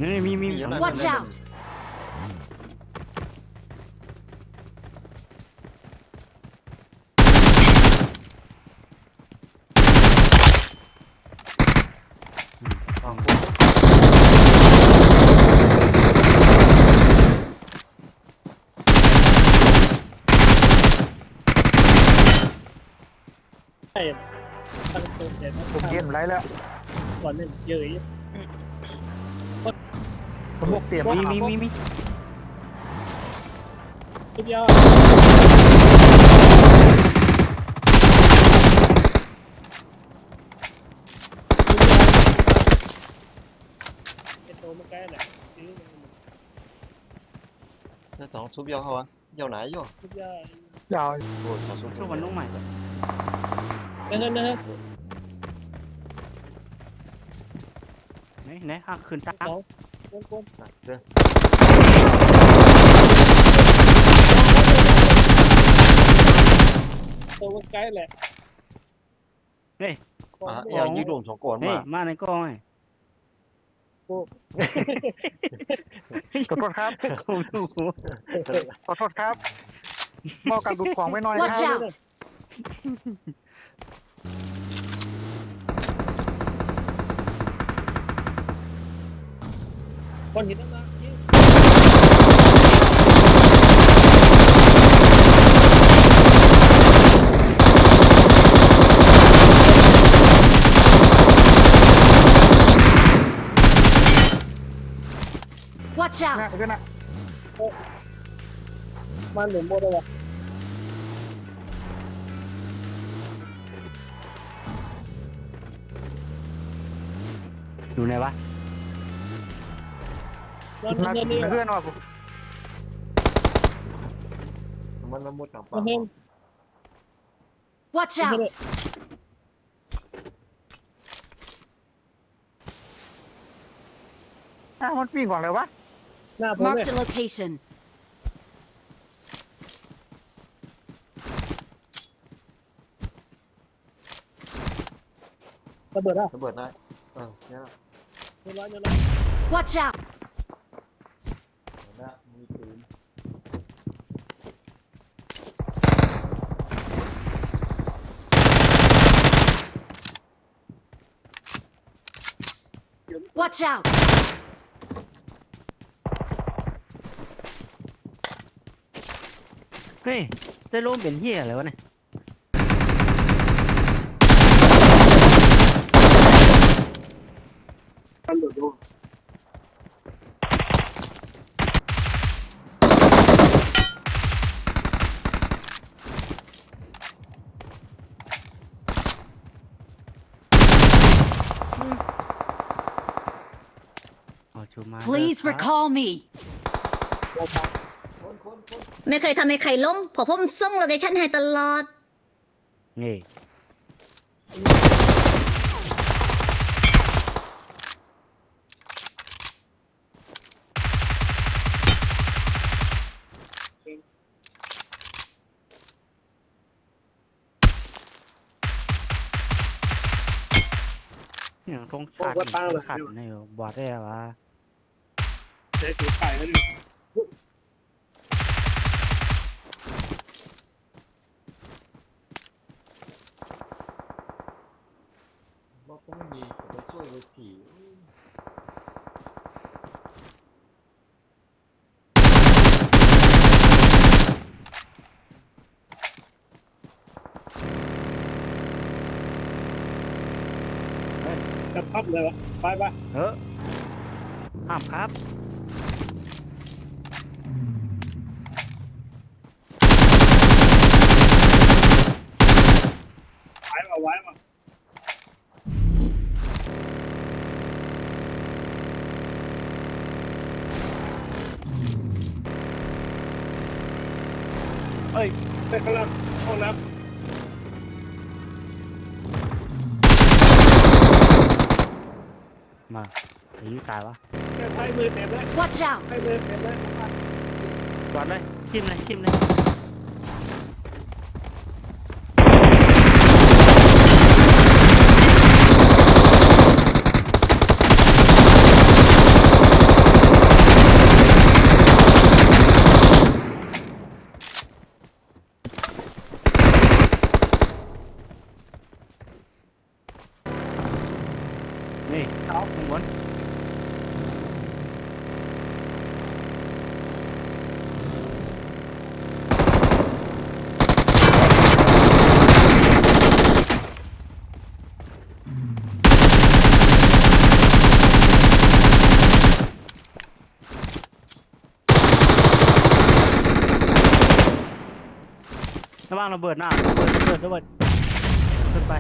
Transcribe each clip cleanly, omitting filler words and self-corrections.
นี่มี Watch out ใช่ตั้งตัวเด็ด ผมเย็นไรแล้ว ก่อนเล่นเยอะ ผมพวกเตรียม มี ทุกยอดเป็นตัวมันใกล้แหละ 这种鼠标好啊，要哪用？ ทุกยอด ยาว 我小鼠 ช่วง 标 วันน้องใหม่ นะฮะ ไหนคืนตั้ง สองก้น 对， ตัวมันใกล้แหละ 啊，要移动从过 นี่ 嘛， มาในกล้องไง ขอโทษครับ ผมดู ขอโทษครับมอบการดูของไว้หน่อยค Watch รับ out ก้อนหินนั่นนะยิง Watch นะ out เพื่อนนะ มันหนุนโมดเลยวะ อยู่ไหนวะ นั่น นะ นี่ เพื่อนว่าผม มันมุดต่าง มัน ปะ เห็น Watch out มันปิ้งก่อนเลยวะ หน้าผมเลย Marked a location ระเบิดอ่ะ ระเบิดได้เนี่ย เรียบร้อย Watch out นะมีปืน Watch out เฮ้ยได้ร่มเป็นเหี้ยอะไรวะเนี่ย ตำรวจดู อ๋อชูมา Please recall me ไม่เคยทำให้ใครล้มเพอผมส่งโลเคชั่นให้ตลอด นี่ เนี่ยต้องขาดขาดในบอดได้วะ เจ๊ถือไข่แล้วดิ ว่าก็ไม่มีแต่ช่วยเลยผี จะพับเลยวะไป ห้ามครับ ไว้มา เอ้ย ไปข้างล่างห้องน้ำ มาไอ้ยี่ตายวะ ใช้มือเต็มเลย Watch out ใช้มือเต็มเลย จอดเลยจิ้มเลย Watch นี่ข้างบน ระวังระเบิดหน้าระเบิดขึ้นไป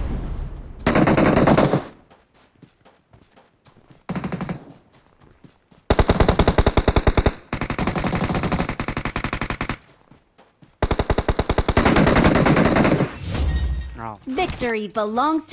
เอา Victory belongs to